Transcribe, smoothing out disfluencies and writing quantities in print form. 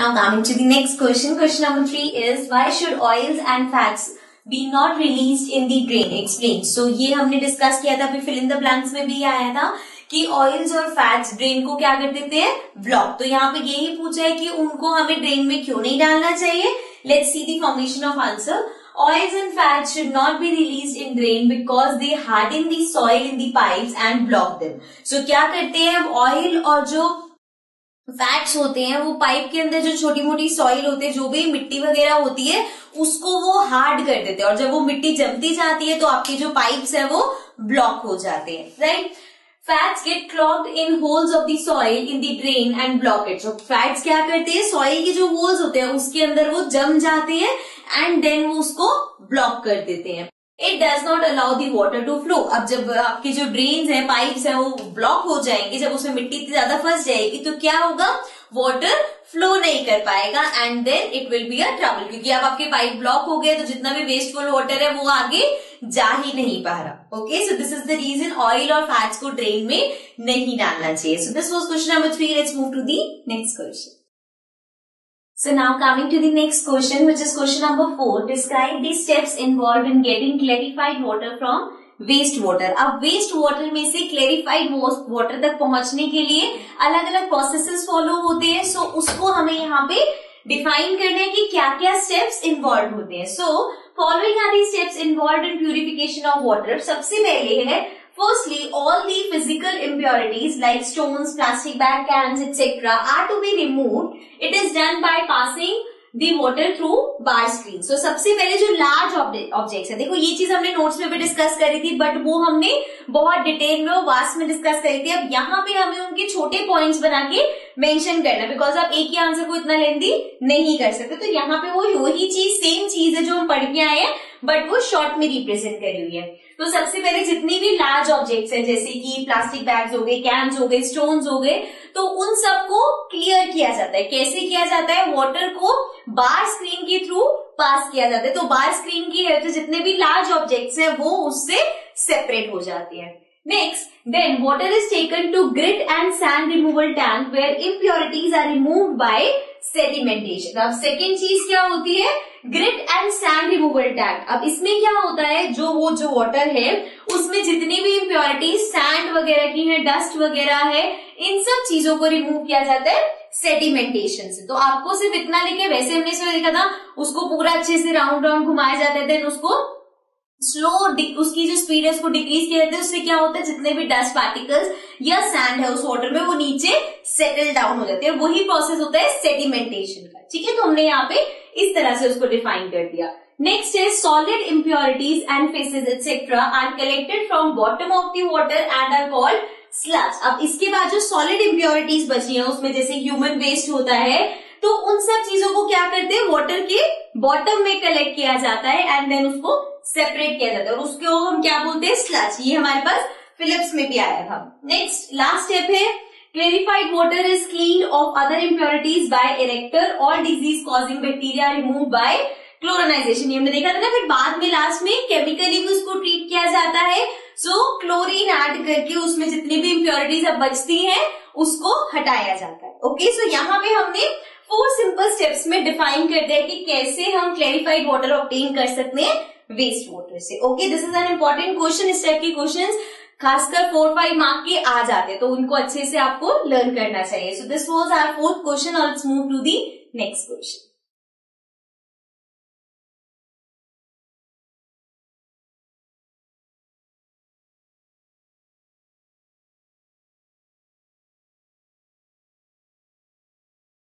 Now coming to the next question. Question number 3 is why should oils and fats be not released in the drain? Explain. So ये हमने discuss किया था, फिर fill in the blanks में भी आया था कि ऑयल्स और फैट्स ड्रेन को क्या कर देते हैं, ब्लॉक। तो यहाँ पे यही पूछा है कि उनको हमें ड्रेन में क्यों नहीं डालना चाहिए। Let's see the formation of answer. Oils and fats should not be released in drain because they harden the soil in the pipes and block them. So क्या करते हैं, ऑयल और जो फैट्स होते हैं वो पाइप के अंदर जो छोटी मोटी सॉइल होती है, जो भी मिट्टी वगैरह होती है, उसको वो हार्ड कर देते हैं और जब वो मिट्टी जमती जाती है तो आपके जो पाइप्स है वो ब्लॉक हो जाते हैं, right. Fats get clogged in holes of the soil in the drain and block it. So fats क्या करते हैं, सॉइल के जो होल्स होते हैं उसके अंदर वो जम जाते हैं एंड देन वो उसको ब्लॉक कर देते हैं। It does not allow the water to flow. अब जब आपके जो ड्रेन्स हैं, पाइप्स हैं, वो ब्लॉक हो जाएंगे, जब उसमें मिट्टी इतनी ज्यादा फंस जाएगी तो क्या होगा, वाटर फ्लो नहीं कर पाएगा and then it will be a trouble, क्योंकि अब आपके पाइप ब्लॉक हो गए तो जितना भी वेस्टफुल वाटर है वो आगे जा ही नहीं पा रहा। Okay, so this is the reason oil और फैट्स को ड्रेन में नहीं डालना चाहिए। So this was question number 3. Let's move to the next question. So now coming to the next question, which is question number 4. Describe the steps involved in getting clarified water from waste water. अब waste water में से clarified water तक पहुंचने के लिए अलग अलग processes follow होते हैं. So उसको हमें यहाँ पे define करना है कि क्या क्या steps involved होते हैं. So following are the steps involved in purification of water. सबसे पहले है firstly, all the physical impurities like stones, plastic bag, cans, etc. are to be removed. It is done by passing the water through bar screen. So सबसे पहले जो large objects है, देखो ये चीज हमने नोट्स में भी डिस्कस करी थी, बट वो हमने बहुत डिटेल में वास्ट में डिस्कस करी थी। अब यहाँ पे हमें उनके छोटे पॉइंट्स बना के मेंशन करना, बिकॉज आप एक ही आंसर को इतना लेंथी नहीं कर सकते। तो यहाँ पे वो वही चीज, सेम चीज है जो हम पढ़ के आए हैं, बट वो शॉर्ट में रिप्रेजेंट करी हुई है। तो सबसे पहले जितनी भी लार्ज ऑब्जेक्ट्स हैं, जैसे कि प्लास्टिक बैग्स हो गए, कैन्स हो गए, स्टोन्स हो गए, तो उन सबको क्लियर किया जाता है। कैसे किया जाता है, वाटर को बार स्क्रीन के थ्रू पास किया जाता है। तो बार स्क्रीन की हेल्प से जितने भी लार्ज ऑब्जेक्ट्स हैं वो उससे सेपरेट हो जाते हैं। Next, then water is taken to grit and sand removal tank where impurities are removed by sedimentation. अब सेकेंड चीज क्या होती है, grit and sand removal tank. अब इसमें क्या होता है, जो वाटर है उसमें जितनी भी इम्प्योरिटीज सैंड वगैरह की है, डस्ट वगैरह है, इन सब चीजों को रिमूव किया जाता है सेडिमेंटेशन से। तो आपको सिर्फ इतना लिखे, वैसे हमने इसमें देखा था, उसको पूरा अच्छे से राउंड राउंड घुमाया जाता है, देन उसको स्लो उसकी जो स्पीड है उसको डिक्रीज किया जाता है। उससे क्या होता है, जितने भी डस्ट पार्टिकल्स या सैंड है उस वाटर में वो नीचे सेटल डाउन हो जाते हैं। वही प्रोसेस होता है सेडिमेंटेशन का। ठीक है, तो हमने यहाँ पे इस तरह से उसको डिफाइन कर दिया। नेक्स्ट है solid impurities and faeces etcetera are collected from bottom of the water and are called sludge. अब इसके बाद जो सॉलिड इम्प्योरिटीज बची है उसमें जैसे ह्यूमन वेस्ट होता है, तो उन सब चीजों को क्या करते हैं, वाटर के बॉटम में कलेक्ट किया जाता है एंड देन उसको सेपरेट किया जाता है और उसको हम क्या बोलते हैं, स्लज। ये हमारे पास फिलिप्स में भी आया था। नेक्स्ट लास्ट स्टेप है clarified water is cleaned of other impurities by erector or disease causing bacteria removed by chlorinization। ये हमने देखा था ना। फिर बाद में लास्ट में केमिकली भी उसको ट्रीट किया जाता है। सो क्लोरीन ऐड करके उसमें जितनी भी इम्प्योरिटीज अब बचती हैं उसको हटाया जाता है। ओके, सो यहाँ पे हमने 4 सिंपल स्टेप्स में डिफाइन कर दिया कि कैसे हम क्लैरिफाइड वाटर ऑब्टेन कर सकते हैं वेस्ट वाटर से। Okay, this is an important question. इस टाइप के क्वेश्चंस खासकर 4-5 मार्क के आ जाते हैं, तो उनको अच्छे से आपको लर्न करना चाहिए। So this was our 4th question और let's move to the next question.